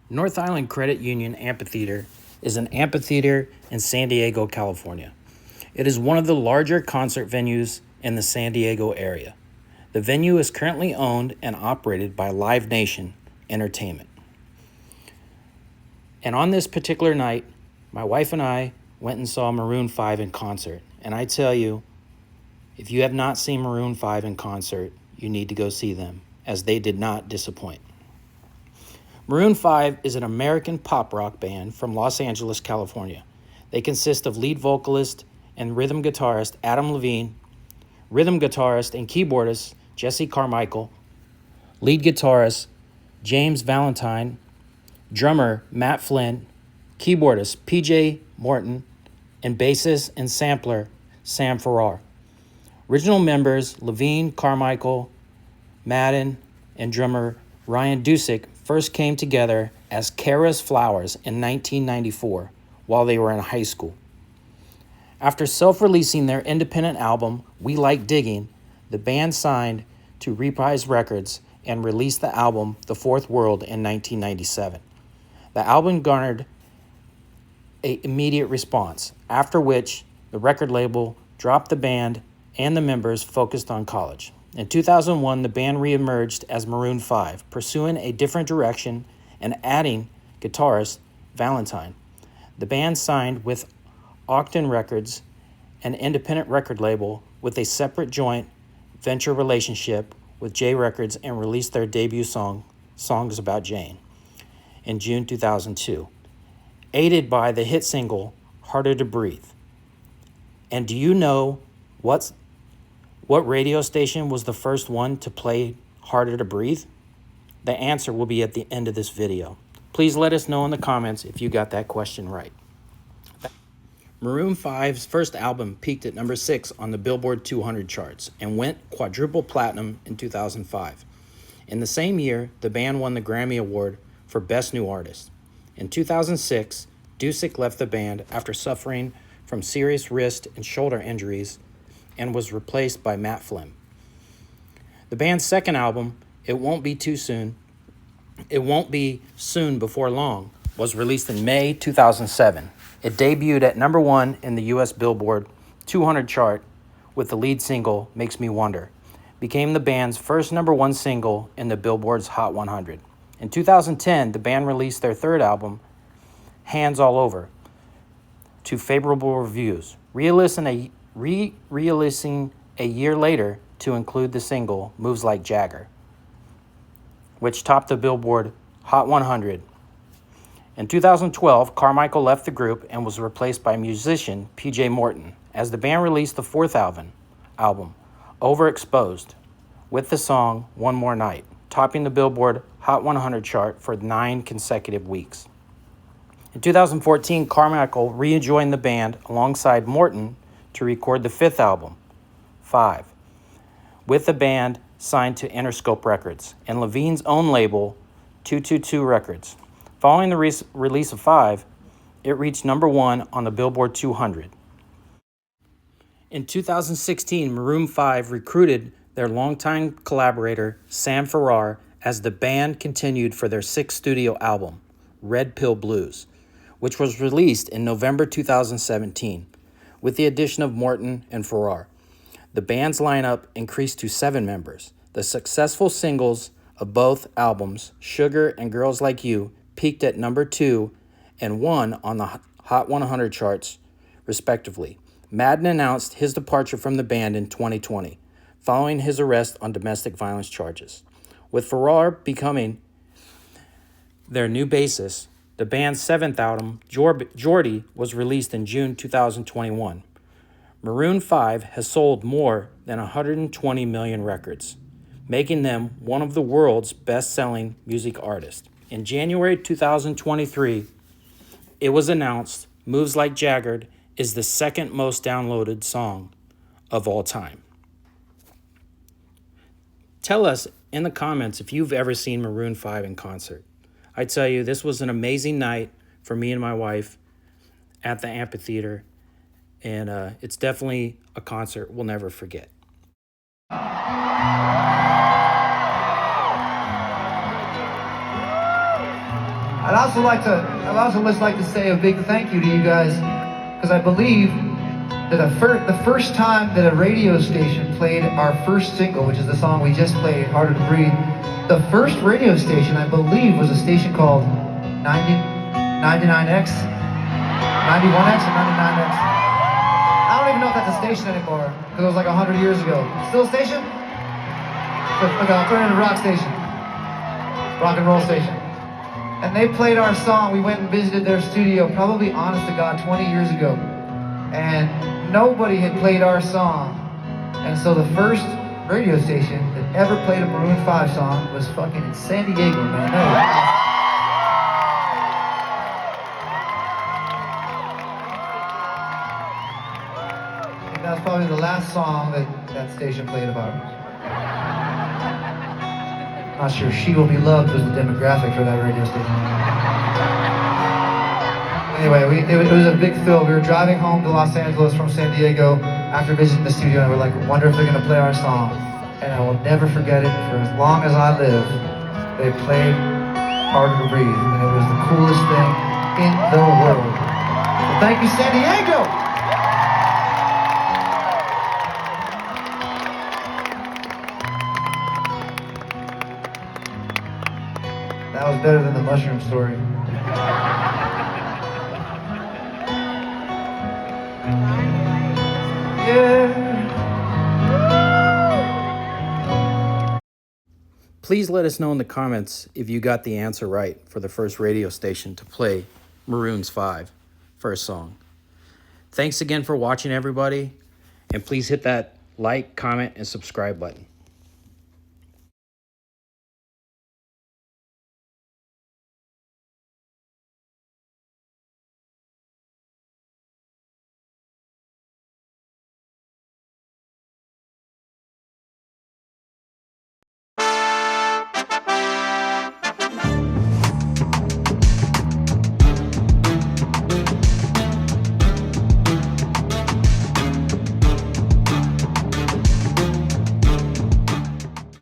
North Island Credit Union Amphitheatre is an amphitheater in San Diego, California. It is one of the larger concert venues in the San Diego area. The venue is currently owned and operated by Live Nation Entertainment. And on this particular night, my wife and I went and saw Maroon 5 in concert. And I tell you, if you have not seen Maroon 5 in concert, you need to go see them, as they did not disappoint. Maroon 5 is an American pop rock band from Los Angeles, California. They consist of lead vocalist and rhythm guitarist Adam Levine, rhythm guitarist and keyboardist Jesse Carmichael, lead guitarist James Valentine, drummer Matt Flynn, keyboardist PJ Morton, and bassist and sampler Sam Farrar. Original members Levine, Carmichael, Madden, and drummer Ryan Dusick first came together as Kara's Flowers in 1994 while they were in high school. After self-releasing their independent album, We Like Digging, the band signed to Reprise Records and released the album The Fourth World in 1997. The album garnered an immediate response, after which the record label dropped the band and the members focused on college. In 2001, the band reemerged as Maroon 5, pursuing a different direction and adding guitarist Valentine. The band signed with Octone Records, an independent record label with a separate joint venture relationship with J Records, and released their debut song, Songs About Jane, in June 2002, aided by the hit single Harder to Breathe. And do you know what radio station was the first one to play Harder to Breathe? The answer will be at the end of this video. Please let us know in the comments if you got that question right. Maroon 5's first album peaked at number 6 on the Billboard 200 charts and went quadruple platinum in 2005. In the same year, the band won the Grammy Award for Best New Artist. In 2006, Dusick left the band after suffering from serious wrist and shoulder injuries and was replaced by Matt Flynn. The band's second album, It Won't Be Soon Before Long, was released in May 2007. It debuted at number 1 in the U.S. Billboard 200 chart with the lead single, Makes Me Wonder. Became the band's first number 1 single in the Billboard's Hot 100. In 2010, the band released their third album, Hands All Over, to favorable reviews, re-releasing a year later to include the single Moves Like Jagger, which topped the Billboard Hot 100. In 2012, Carmichael left the group and was replaced by musician PJ Morton as the band released the fourth album, Overexposed, with the song One More Night, topping the Billboard Hot 100 chart for 9 consecutive weeks. In 2014, Carmichael rejoined the band alongside Morton to record the fifth album, 5, with the band signed to Interscope Records and Levine's own label, 222 Records. Following the release of 5, it reached number 1 on the Billboard 200. In 2016, Maroon 5 recruited their longtime collaborator, Sam Farrar, as the band continued for their 6th studio album, Red Pill Blues, which was released in November 2017. With the addition of Morton and Farrar, the band's lineup increased to 7 members. The successful singles of both albums, Sugar and Girls Like You, peaked at number 2 and 1 on the Hot 100 charts, respectively. Madden announced his departure from the band in 2020, following his arrest on domestic violence charges. With Farrar becoming their new bassist, the band's 7th album, Geordie, was released in June 2021. Maroon 5 has sold more than 120 million records, making them one of the world's best-selling music artists. In January 2023, it was announced Moves Like Jagger is the second most downloaded song of all time. Tell us in the comments if you've ever seen Maroon 5 in concert. I tell you, this was an amazing night for me and my wife at the amphitheater, and it's definitely a concert we'll never forget. I'd also just like to say a big thank you to you guys, because I believe that the first time that a radio station played our first single, which is the song we just played, Harder to Breathe, the first radio station, I believe, was a station called 99X, 91X or 99X. I don't even know if that's a station anymore, because it was like 100 years ago. Still a station? Okay, I'll turn it into a rock station. Rock and roll station. And they played our song. We went and visited their studio, probably, honest to God, 20 years ago. And nobody had played our song. And so the first radio station that ever played a Maroon 5 song was fucking in San Diego, man. I think that was probably the last song that station played of ours. Not sure She Will Be Loved was the demographic for that radio station. Anyway, it was a big thrill. We were driving home to Los Angeles from San Diego after visiting the studio, and we're like, wonder if they're gonna play our song. And I will never forget it for as long as I live. They played Harder to Breathe, and it was the coolest thing in the world. So thank you, San Diego! That was better than the mushroom story. Please let us know in the comments if you got the answer right for the first radio station to play Maroon's 5 first song. Thanks again for watching, everybody, and please hit that like, comment, and subscribe button.